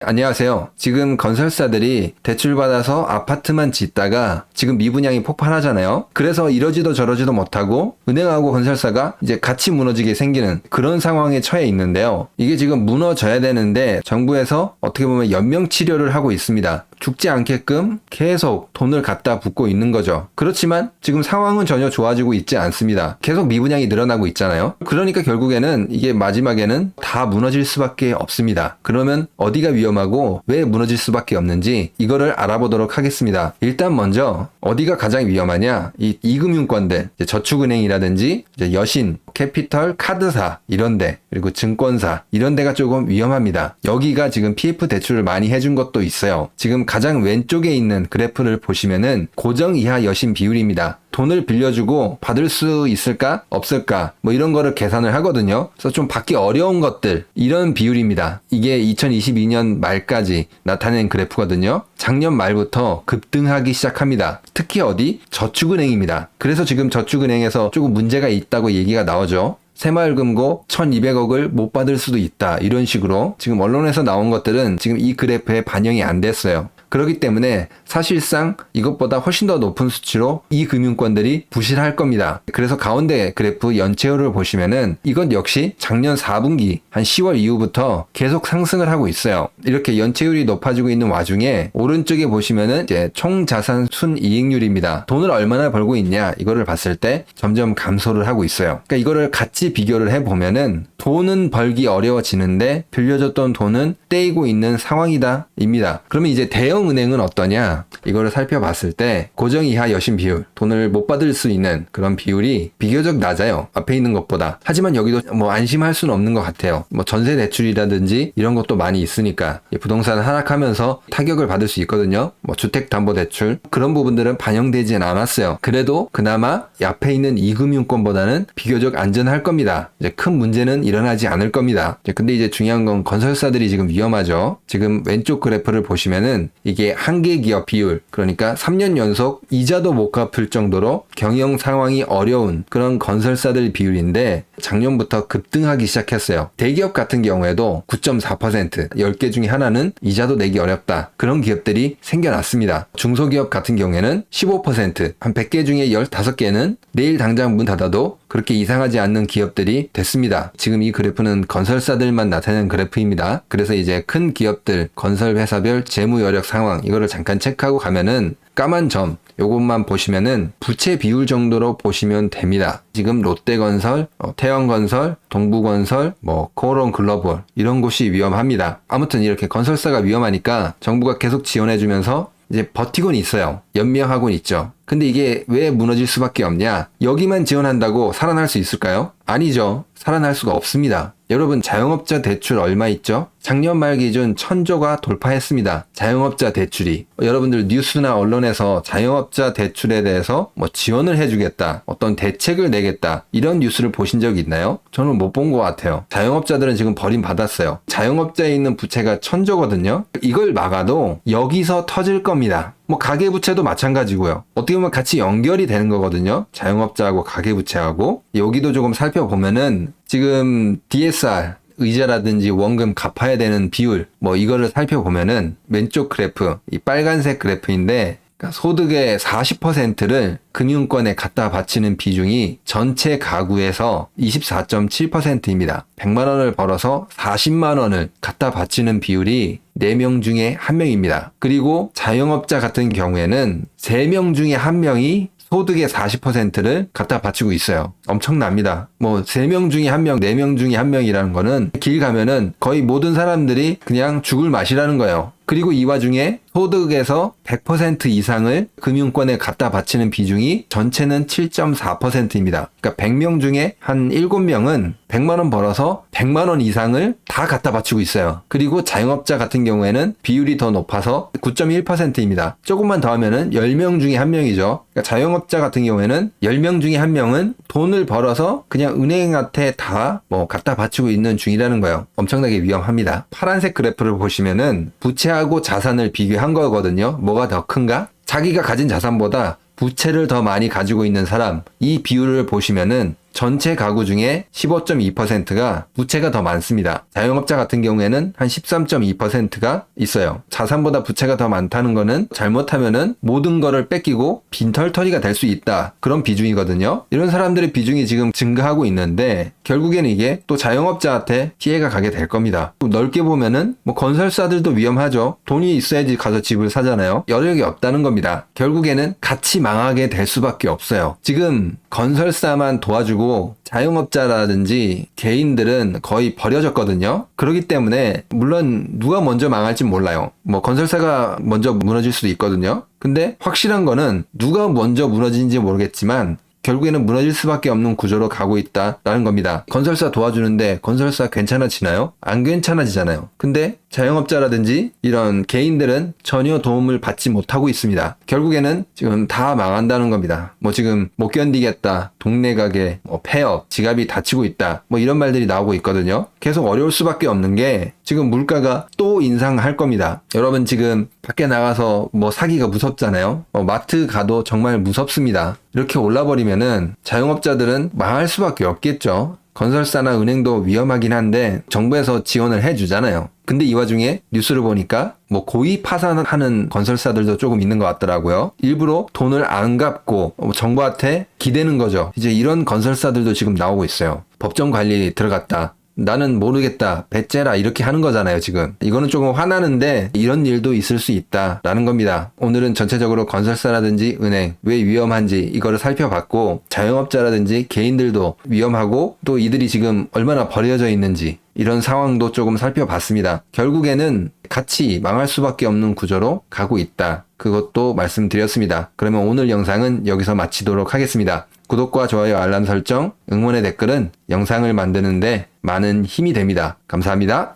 안녕하세요. 지금 건설사들이 대출받아서 아파트만 짓다가 지금 미분양이 폭발하잖아요. 그래서 이러지도 저러지도 못하고 은행하고 건설사가 이제 같이 무너지게 생기는 그런 상황에 처해 있는데요. 이게 지금 무너져야 되는데 정부에서 어떻게 보면 연명치료를 하고 있습니다. 죽지 않게끔 계속 돈을 갖다 붓고 있는 거죠. 그렇지만 지금 상황은 전혀 좋아지고 있지 않습니다. 계속 미분양이 늘어나고 있잖아요. 그러니까 결국에는 이게 마지막에는 다 무너질 수밖에 없습니다. 그러면 어디가 위험하고 왜 무너질 수밖에 없는지 이거를 알아보도록 하겠습니다. 일단 먼저 어디가 가장 위험하냐? 이 이금융권들, 저축은행이라든지 여신, 캐피털, 카드사 이런 데, 그리고 증권사 이런 데가 조금 위험합니다. 여기가 지금 PF 대출을 많이 해준 것도 있어요. 지금 가장 왼쪽에 있는 그래프를 보시면은 고정 이하 여신 비율입니다. 돈을 빌려주고 받을 수 있을까? 없을까? 뭐 이런 거를 계산을 하거든요. 그래서 좀 받기 어려운 것들, 이런 비율입니다. 이게 2022년 말까지 나타낸 그래프거든요. 작년 말부터 급등하기 시작합니다. 특히 어디? 저축은행입니다. 그래서 지금 저축은행에서 조금 문제가 있다고 얘기가 나오죠. 새마을금고 1200억을 못 받을 수도 있다. 이런 식으로 지금 언론에서 나온 것들은 지금 이 그래프에 반영이 안 됐어요. 그렇기 때문에 사실상 이것보다 훨씬 더 높은 수치로 이 금융권들이 부실할 겁니다. 그래서 가운데 그래프 연체율을 보시면은 이건 역시 작년 4분기 한 10월 이후부터 계속 상승을 하고 있어요. 이렇게 연체율이 높아지고 있는 와중에 오른쪽에 보시면은 이제 총자산 순이익률입니다. 돈을 얼마나 벌고 있냐 이거를 봤을 때 점점 감소를 하고 있어요. 그러니까 이거를 같이 비교를 해보면은 돈은 벌기 어려워지는데 빌려줬던 돈은 떼이고 있는 상황이다 입니다. 그러면 이제 대형은행은 어떠냐? 이거를 살펴봤을 때 고정 이하 여신 비율, 돈을 못 받을 수 있는 그런 비율이 비교적 낮아요. 앞에 있는 것보다. 하지만 여기도 뭐 안심할 수는 없는 것 같아요. 뭐 전세 대출이라든지 이런 것도 많이 있으니까 부동산 하락하면서 타격을 받을 수 있거든요. 뭐 주택담보대출 그런 부분들은 반영되진 않았어요. 그래도 그나마 앞에 있는 이금융권보다는 비교적 안전할 겁니다. 이제 큰 문제는 일어나지 않을 겁니다. 근데 이제 중요한 건 건설사들이 지금 위험하죠. 지금 왼쪽 그래프를 보시면은 이게 한계 기업 비율, 그러니까 3년 연속 이자도 못 갚을 정도로 경영 상황이 어려운 그런 건설사들 비율인데 작년부터 급등하기 시작했어요. 대기업 같은 경우에도 9.4%, 10개 중에 하나는 이자도 내기 어렵다. 그런 기업들이 생겨났습니다. 중소기업 같은 경우에는 15%, 한 100개 중에 15개는 내일 당장 문 닫아도 그렇게 이상하지 않는 기업들이 됐습니다. 지금 이 그래프는 건설사들만 나타내는 그래프입니다. 그래서 이제 큰 기업들, 건설회사별 재무 여력 상황 이거를 잠깐 체크하고 가면은 까만 점 요것만 보시면은 부채 비율 정도로 보시면 됩니다. 지금 롯데건설, 태영건설, 동부건설, 뭐 코오롱 글로벌 이런 곳이 위험합니다. 아무튼 이렇게 건설사가 위험하니까 정부가 계속 지원해주면서 이제 버티고는 있어요. 연명하고는 있죠. 근데 이게 왜 무너질 수밖에 없냐? 여기만 지원한다고 살아날 수 있을까요? 아니죠. 살아날 수가 없습니다. 여러분 자영업자 대출 얼마 있죠? 작년 말 기준 1000조가 돌파했습니다. 자영업자 대출이. 여러분들 뉴스나 언론에서 자영업자 대출에 대해서 뭐 지원을 해주겠다, 어떤 대책을 내겠다 이런 뉴스를 보신 적 있나요? 저는 못 본 것 같아요. 자영업자들은 지금 버림받았어요. 자영업자에 있는 부채가 1000조거든요. 이걸 막아도 여기서 터질 겁니다. 뭐 가계부채도 마찬가지고요. 어떻게 보면 같이 연결이 되는 거거든요. 자영업자하고 가계부채하고. 여기도 조금 살펴보면은 지금 DSR 의자라든지 원금 갚아야 되는 비율 뭐 이거를 살펴보면은 왼쪽 그래프 이 빨간색 그래프인데 그러니까 소득의 40%를 금융권에 갖다 바치는 비중이 전체 가구에서 24.7%입니다. 100만 원을 벌어서 40만 원을 갖다 바치는 비율이 4명 중에 1명입니다. 그리고 자영업자 같은 경우에는 3명 중에 1명이 소득의 40%를 갖다 바치고 있어요. 엄청납니다. 뭐 3명 중에 1명, 4명 중에 1명이라는 거는 길 가면은 거의 모든 사람들이 그냥 죽을 맛이라는 거예요. 그리고 이 와중에 소득에서 100% 이상을 금융권에 갖다 바치는 비중이 전체는 7.4%입니다. 그러니까 100명 중에 한 7명은 100만 원 벌어서 100만 원 이상을 다 갖다 바치고 있어요. 그리고 자영업자 같은 경우에는 비율이 더 높아서 9.1%입니다. 조금만 더 하면은 10명 중에 1명이죠. 그러니까 자영업자 같은 경우에는 10명 중에 1명은 돈을 벌어서 그냥 은행한테 다 뭐 갖다 바치고 있는 중이라는 거예요. 엄청나게 위험합니다. 파란색 그래프를 보시면은 부채하고 자산을 비교한 거거든요. 뭐가 더 큰가? 자기가 가진 자산보다 부채를 더 많이 가지고 있는 사람, 이 비율을 보시면은 전체 가구 중에 15.2%가 부채가 더 많습니다. 자영업자 같은 경우에는 한 13.2%가 있어요. 자산보다 부채가 더 많다는 거는 잘못하면은 모든 거를 뺏기고 빈털터리가 될 수 있다. 그런 비중이거든요. 이런 사람들의 비중이 지금 증가하고 있는데 결국에는 이게 또 자영업자한테 피해가 가게 될 겁니다. 또 넓게 보면은 뭐 건설사들도 위험하죠. 돈이 있어야지 가서 집을 사잖아요. 여력이 없다는 겁니다. 결국에는 같이 망하게 될 수밖에 없어요. 지금 건설사만 도와주고 자영업자라든지 개인들은 거의 버려졌거든요. 그렇기 때문에 물론 누가 먼저 망할지 몰라요. 뭐 건설사가 먼저 무너질 수도 있거든요. 근데 확실한 거는 누가 먼저 무너지는지 모르겠지만 결국에는 무너질 수밖에 없는 구조로 가고 있다라는 겁니다. 건설사 도와주는데 건설사 괜찮아지나요? 안 괜찮아지잖아요. 근데 자영업자라든지 이런 개인들은 전혀 도움을 받지 못하고 있습니다. 결국에는 지금 다 망한다는 겁니다. 뭐 지금 못 견디겠다, 동네 가게, 뭐 폐업, 지갑이 닫히고 있다, 뭐 이런 말들이 나오고 있거든요. 계속 어려울 수밖에 없는 게 지금 물가가 또 인상할 겁니다. 여러분 지금 밖에 나가서 뭐 사기가 무섭잖아요. 마트 가도 정말 무섭습니다. 이렇게 올라버리면은 자영업자들은 망할 수밖에 없겠죠. 건설사나 은행도 위험하긴 한데 정부에서 지원을 해주잖아요. 근데 이 와중에 뉴스를 보니까 뭐 고의 파산하는 건설사들도 조금 있는 것 같더라고요. 일부러 돈을 안 갚고 정부한테 기대는 거죠. 이제 이런 건설사들도 지금 나오고 있어요. 법정 관리 들어갔다. 나는 모르겠다, 배째라 이렇게 하는 거잖아요. 지금 이거는 조금 화나는데 이런 일도 있을 수 있다라는 겁니다. 오늘은 전체적으로 건설사라든지 은행 왜 위험한지 이거를 살펴봤고 자영업자라든지 개인들도 위험하고 또 이들이 지금 얼마나 버려져 있는지 이런 상황도 조금 살펴봤습니다. 결국에는 같이 망할 수밖에 없는 구조로 가고 있다. 그것도 말씀드렸습니다. 그러면 오늘 영상은 여기서 마치도록 하겠습니다. 구독과 좋아요, 알람 설정, 응원의 댓글은 영상을 만드는데 많은 힘이 됩니다. 감사합니다.